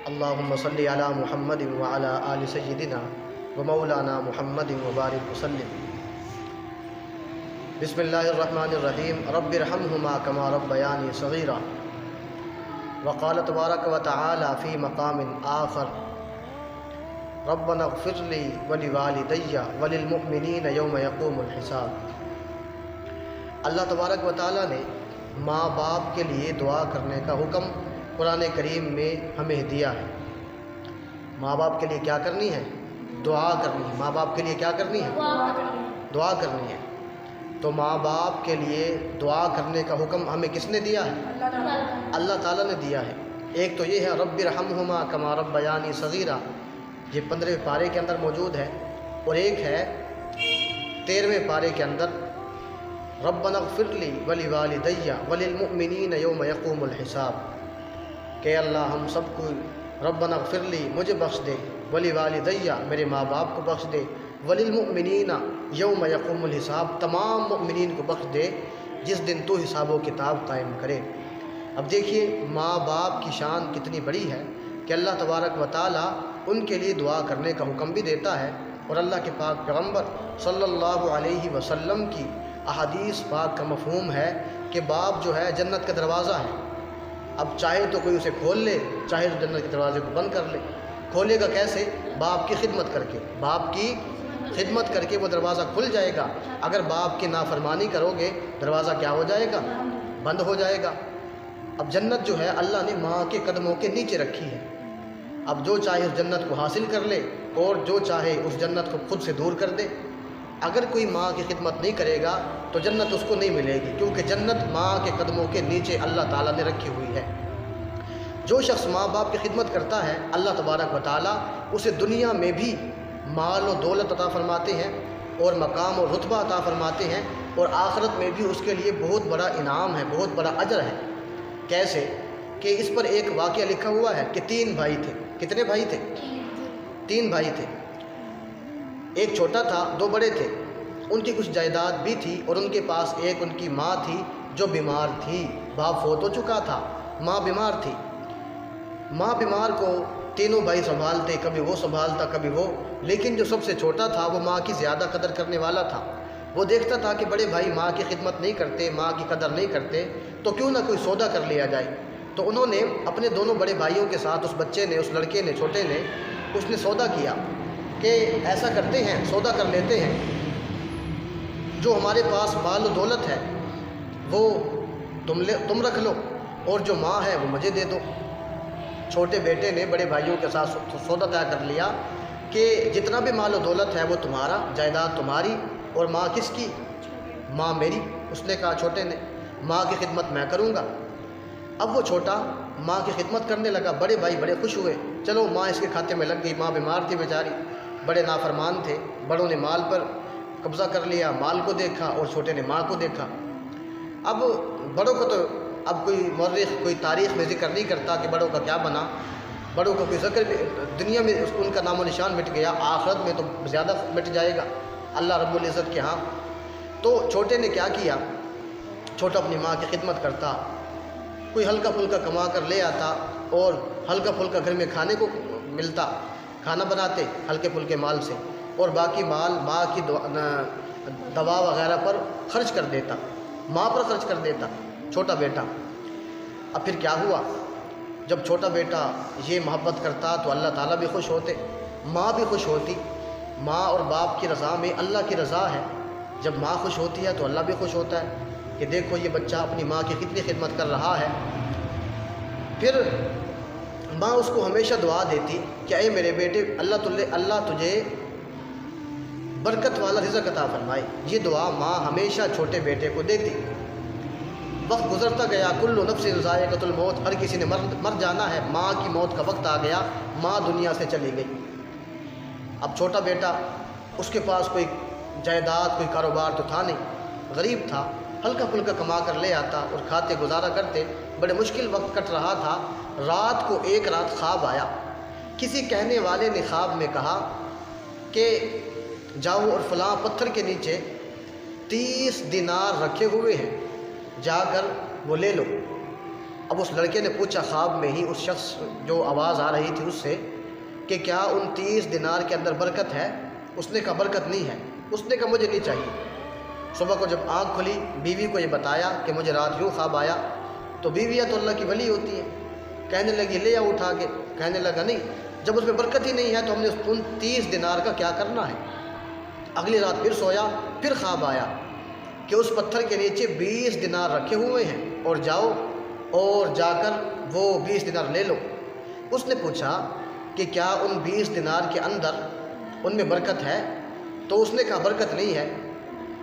اللہم صلی علی محمد وعلی آل سیدنا و مولانا محمد وبارک وسلم۔ بسم اللہ الرحمن الرحیم۔ رب ارحمہما کما ربیانی صغیرا۔ وقال تبارک و تعالی فی مقام آخر ربنا اغفر لی ولوالدی وللمؤمنین یوم یقوم الحساب۔ اللہ تبارک و تعالی نے ماں باپ کے لیے دعا کرنے کا حکم قرآن کریم میں ہمیں دیا ہے۔ ماں باپ کے لیے کیا کرنی ہے؟ دعا کرنی ہے۔ ماں باپ کے لیے کیا کرنی ہے؟ دعا کرنی ہے۔ تو ماں باپ کے لیے دعا کرنے کا حکم ہمیں کس نے دیا ہے؟ اللہ تعالیٰ نے دیا ہے۔ ایک تو یہ ہے رب ارحمہما کما ربیانی صغیرا، یہ 15ویں پارے کے اندر موجود ہے، اور ایک ہے 13ویں پارے کے اندر ربنا اغفر لی ولوالدی وللمؤمنین یوم یقوم الحساب، کہ اللہ ہم سب کو ربنا اغفر لی مجھے بخش دے، ولوالدی میرے ماں باپ کو بخش دے، وللمؤمنین یوم یقوم الحساب تمام مؤمنین کو بخش دے جس دن تو حساب و کتاب قائم کرے۔ اب دیکھیے ماں باپ کی شان کتنی بڑی ہے کہ اللہ تبارک و تعالی ان کے لیے دعا کرنے کا حکم بھی دیتا ہے، اور اللہ کے پاک پیغمبر صلی اللہ علیہ وسلم کی احادیث پاک کا مفہوم ہے کہ باپ جو ہے جنت کا دروازہ ہے۔ اب چاہے تو کوئی اسے کھول لے، چاہے تو جنت کے دروازے کو بند کر لے۔ کھولے گا کیسے؟ باپ کی خدمت کر کے۔ باپ کی خدمت کر کے وہ دروازہ کھل جائے گا۔ اگر باپ کی نافرمانی کرو گے دروازہ کیا ہو جائے گا؟ بند ہو جائے گا۔ اب جنت جو ہے اللہ نے ماں کے قدموں کے نیچے رکھی ہے۔ اب جو چاہے اس جنت کو حاصل کر لے اور جو چاہے اس جنت کو خود سے دور کر دے۔ اگر کوئی ماں کی خدمت نہیں کرے گا تو جنت اس کو نہیں ملے گی، کیونکہ جنت ماں کے قدموں کے نیچے اللہ تعالیٰ نے رکھی ہوئی ہے۔ جو شخص ماں باپ کی خدمت کرتا ہے اللہ تبارک و تعالیٰ اسے دنیا میں بھی مال و دولت عطا فرماتے ہیں اور مقام و رتبہ عطا فرماتے ہیں، اور آخرت میں بھی اس کے لیے بہت بڑا انعام ہے، بہت بڑا اجر ہے۔ کیسے کہ اس پر ایک واقعہ لکھا ہوا ہے کہ 3 بھائی تھے۔ کتنے بھائی تھے؟ 3 بھائی تھے۔ ایک چھوٹا تھا، 2 بڑے تھے۔ ان کی کچھ جائیداد بھی تھی، اور ان کے پاس ایک ان کی ماں تھی جو بیمار تھی۔ باپ فوت ہو چکا تھا، ماں بیمار تھی۔ ماں بیمار کو تینوں بھائی سنبھالتے، کبھی وہ سنبھالتا کبھی وہ، لیکن جو سب سے چھوٹا تھا وہ ماں کی زیادہ قدر کرنے والا تھا۔ وہ دیکھتا تھا کہ بڑے بھائی ماں کی خدمت نہیں کرتے، ماں کی قدر نہیں کرتے، تو کیوں نہ کوئی سودا کر لیا جائے۔ تو انہوں نے اپنے دونوں بڑے بھائیوں کے ساتھ اس بچے نے، اس لڑکے نے، چھوٹے نے، اس نے سودا کیا کہ ایسا کرتے ہیں، سودا کر لیتے ہیں، جو ہمارے پاس مال و دولت ہے وہ تم رکھ لو، اور جو ماں ہے وہ مجھے دے دو۔ چھوٹے بیٹے نے بڑے بھائیوں کے ساتھ سودا طے کر لیا کہ جتنا بھی مال و دولت ہے وہ تمہارا، جائیداد تمہاری، اور ماں کس کی؟ ماں میری۔ اس نے کہا چھوٹے نے ماں کی خدمت میں کروں گا۔ اب وہ چھوٹا ماں کی خدمت کرنے لگا۔ بڑے بھائی بڑے خوش ہوئے، چلو ماں اس کے کھاتے میں لگ گئی، ماں بیمار تھی بیچاری، بڑے نافرمان تھے، بڑوں نے مال پر قبضہ کر لیا، مال کو دیکھا، اور چھوٹے نے ماں کو دیکھا۔ اب بڑوں کو تو اب کوئی مورخ کوئی تاریخ میں ذکر نہیں کرتا کہ بڑوں کا کیا بنا، بڑوں کا کوئی ذکر دنیا میں ان کا نام و نشان مٹ گیا، آخرت میں تو زیادہ مٹ جائے گا اللہ رب العزت کے ہاں۔ تو چھوٹے نے کیا کیا؟ چھوٹا اپنی ماں کی خدمت کرتا، کوئی ہلکا پھلکا کما کر لے آتا، اور ہلکا پھلکا گھر میں کھانے کو ملتا، کھانا بناتے ہلکے پھلکے مال سے، اور باقی مال ماں کی دوا وغیرہ پر خرچ کر دیتا، ماں پر خرچ کر دیتا چھوٹا بیٹا۔ اب پھر کیا ہوا؟ جب چھوٹا بیٹا یہ محبت کرتا تو اللہ تعالیٰ بھی خوش ہوتے، ماں بھی خوش ہوتی۔ ماں اور باپ کی رضا میں اللہ کی رضا ہے۔ جب ماں خوش ہوتی ہے تو اللہ بھی خوش ہوتا ہے کہ دیکھو یہ بچہ اپنی ماں کی کتنی خدمت کر رہا ہے۔ پھر ماں اس کو ہمیشہ دعا دیتی کہ اے میرے بیٹے اللہ تجھے برکت والا رزق عطا فرمائے۔ یہ دعا ماں ہمیشہ چھوٹے بیٹے کو دیتی۔ وقت گزرتا گیا، کل نفس ذائقۃ الموت، ہر کسی نے مر جانا ہے۔ ماں کی موت کا وقت آ گیا، ماں دنیا سے چلی گئی۔ اب چھوٹا بیٹا، اس کے پاس کوئی جائیداد کوئی کاروبار تو تھا نہیں، غریب تھا، ہلکا پھلکا کما کر لے آتا اور کھاتے گزارا کرتے، بڑے مشکل وقت کٹ رہا تھا۔ رات کو ایک رات خواب آیا، کسی کہنے والے نے خواب میں کہا کہ جاؤ اور فلاں پتھر کے نیچے 30 دینار رکھے ہوئے ہیں، جا کر وہ لے لو۔ اب اس لڑکے نے پوچھا خواب میں ہی اس شخص جو آواز آ رہی تھی اس سے کہ کیا ان 30 دینار کے اندر برکت ہے؟ اس نے کہا برکت نہیں ہے۔ اس نے کہا مجھے نہیں چاہیے۔ صبح کو جب آنکھ کھلی بیوی کو یہ بتایا کہ مجھے رات یوں خواب آیا، تو بیویاں تو اللہ کی ولی ہوتی ہیں، کہنے لگی لے آؤ اٹھا کے۔ کہنے لگا نہیں، جب اس میں برکت ہی نہیں ہے تو ہم نے ان 30 دینار کا کیا کرنا ہے۔ اگلی رات پھر سویا، پھر خواب آیا کہ اس پتھر کے نیچے 20 دینار رکھے ہوئے ہیں اور جاؤ اور جا کر وہ 20 دینار لے لو۔ اس نے پوچھا کہ کیا ان 20 دینار کے اندر ان میں برکت ہے؟ تو اس نے کہا برکت نہیں ہے۔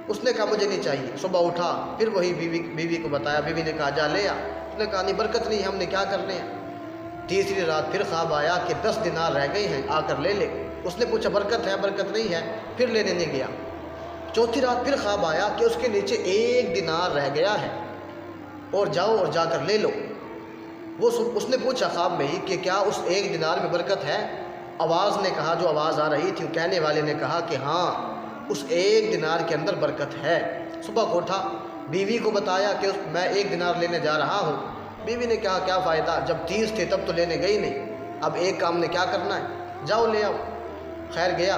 اس نے کہا مجھے نہیں چاہیے۔ صبح اٹھا، پھر وہی بیوی کو بتایا، بیوی نے کہا جا لے آ۔ اس نے کہا نہیں برکت نہیں ہے، ہم نے کیا کرنے ہیں۔ تیسری رات پھر خواب آیا کہ 10 دینار رہ گئے ہیں، آ کر لے لے۔ اس نے پوچھا برکت ہے؟ برکت نہیں ہے، پھر لینے نہیں گیا۔ چوتھی رات پھر خواب آیا کہ اس کے نیچے 1 دینار رہ گیا ہے اور جاؤ اور جا کر لے لو۔ اس نے پوچھا خواب میں ہی کہ کیا اس 1 دینار میں برکت ہے؟ آواز نے کہا، جو آواز آ رہی تھی کہنے والے نے کہا کہ ہاں اس 1 دینار کے اندر برکت ہے۔ صبح کو اٹھا، بیوی کو بتایا کہ میں 1 دینار لینے جا رہا ہوں۔ بیوی نے کہا کیا فائدہ، جب 30 تھے تب تو لینے گئی نہیں، اب ایک کام نے کیا کرنا ہے، جاؤ لے آؤ۔ خیر گیا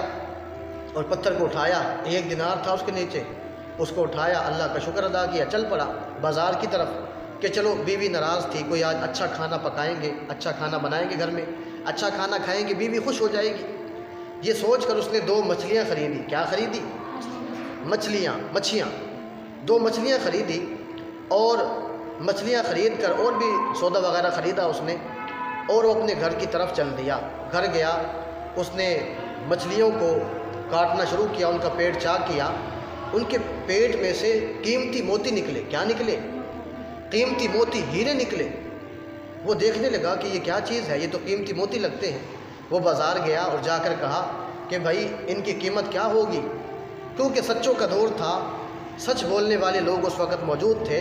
اور پتھر کو اٹھایا، 1 دینار تھا اس کے نیچے، اس کو اٹھایا، اللہ کا شکر ادا کیا، چل پڑا بازار کی طرف کہ چلو بیوی ناراض تھی، کوئی آج اچھا کھانا پکائیں گے، اچھا کھانا بنائیں گے، گھر میں اچھا کھانا کھائیں گے، بیوی خوش ہو جائے گی۔ یہ سوچ کر اس نے 2 مچھلیاں خریدی۔ کیا خریدی؟ مچھیاں 2 مچھلیاں خریدی، اور مچھلیاں خرید کر اور بھی سودا وغیرہ خریدا اس نے، اور وہ اپنے گھر کی طرف چل دیا۔ گھر گیا، اس نے مچھلیوں کو کاٹنا شروع کیا، ان کا پیٹ چاک کیا، ان کے پیٹ میں سے قیمتی موتی نکلے۔ کیا نکلے؟ قیمتی موتی، ہیرے نکلے۔ وہ دیکھنے لگا کہ یہ کیا چیز ہے، یہ تو قیمتی موتی لگتے ہیں۔ وہ بازار گیا اور جا کر کہا کہ بھائی ان کی قیمت کیا ہوگی، کیونکہ سچوں کا دور تھا، سچ بولنے والے لوگ اس وقت موجود تھے،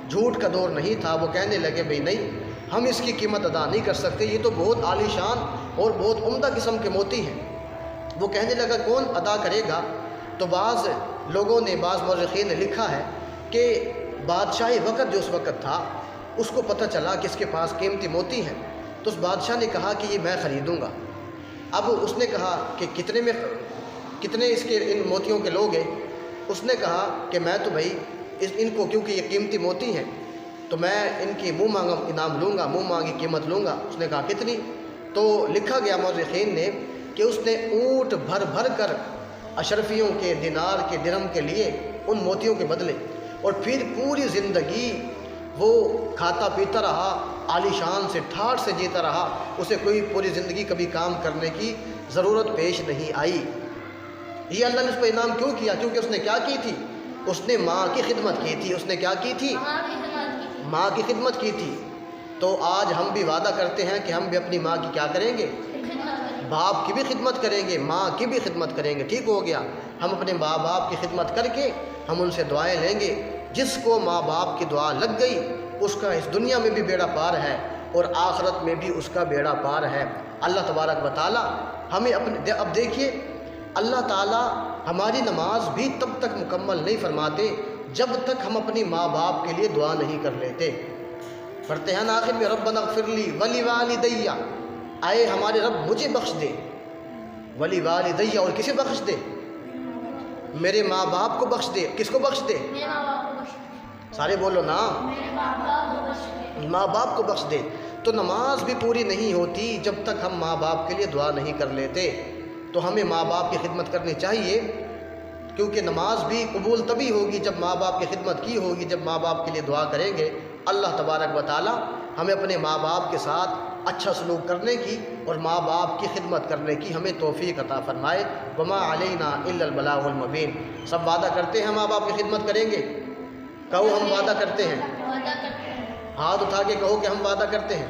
جھوٹ کا دور نہیں تھا۔ وہ کہنے لگے بھئی نہیں، ہم اس کی قیمت ادا نہیں کر سکتے، یہ تو بہت عالی شان اور بہت عمدہ قسم کے موتی ہیں۔ وہ کہنے لگا کون ادا کرے گا؟ تو بعض لوگوں نے، بعض مورخین نے لکھا ہے کہ بادشاہی وقت جو اس وقت تھا، اس کو پتہ چلا کہ اس کے پاس قیمتی موتی ہیں، تو اس بادشاہ نے کہا کہ یہ میں خریدوں گا۔ اب اس نے کہا کہ کتنے اس کے ان موتیوں کے لوگ ہیں؟ اس نے کہا کہ میں تو بھائی ان کو، کیونکہ یہ قیمتی موتی ہیں تو میں ان کی منہ مانگا انعام لوں گا، منہ مانگی قیمت لوں گا۔ اس نے کہا کتنی؟ تو لکھا گیا مورخین نے کہ اس نے اونٹ بھر بھر کر اشرفیوں کے، دینار کے، درہم کے لیے ان موتیوں کے بدلے، اور پھر پوری زندگی وہ کھاتا پیتا رہا، عالی شان سے، ٹھاٹھ سے جیتا رہا، اسے کوئی پوری زندگی کبھی کام کرنے کی ضرورت پیش نہیں آئی۔ یہ اللہ نے اس پہ انعام کیوں کیا؟ کیونکہ اس نے کیا کی تھی؟ اس نے ماں کی خدمت کی تھی۔ اس نے کیا کی تھی؟ ماں کی خدمت کی تھی۔ تو آج ہم بھی وعدہ کرتے ہیں کہ ہم بھی اپنی ماں کی کیا کریں گے؟ باپ کی بھی خدمت کریں گے، ماں کی بھی خدمت کریں گے۔ ٹھیک ہو گیا؟ ہم اپنے ماں باپ کی خدمت کر کے ہم ان سے دعائیں لیں گے۔ جس کو ماں باپ کی دعا لگ گئی اس کا اس دنیا میں بھی بیڑا پار ہے اور آخرت میں بھی اس کا بیڑا پار ہے۔ اللہ تبارک و تعالی ہمیں اب دیکھیے، اللہ تعالی ہماری نماز بھی تب تک مکمل نہیں فرماتے جب تک ہم اپنی ماں باپ کے لیے دعا نہیں کر لیتے۔ پڑھتے ہیں نا آخر میں ربنا اغفر لی ولی والدیہ، آئے ہمارے رب مجھے بخش دے، ولی والدیہ، اور کسے بخش دے؟ میرے ماں باپ کو بخش دے۔ کس کو بخش دے؟ سارے بولو نا، ماں باپ کو بخش دے۔ تو نماز بھی پوری نہیں ہوتی جب تک ہم ماں باپ کے لیے دعا نہیں کر لیتے۔ تو ہمیں ماں باپ کی خدمت کرنی چاہیے، کیونکہ نماز بھی قبول تبھی ہوگی جب ماں باپ کی خدمت کی ہوگی، جب ماں باپ کے لیے دعا کریں گے۔ اللہ تبارک و تعالی ہمیں اپنے ماں باپ کے ساتھ اچھا سلوک کرنے کی اور ماں باپ کی خدمت کرنے کی ہمیں توفیق عطا فرمائے۔ وما علینا الا البلاغ المبین۔ سب وعدہ کرتے ہیں ماں باپ کی خدمت کریں گے؟ کہو ہم وعدہ کرتے ہیں۔ ہاتھ اٹھا کے کہو کہ ہم وعدہ کرتے ہیں۔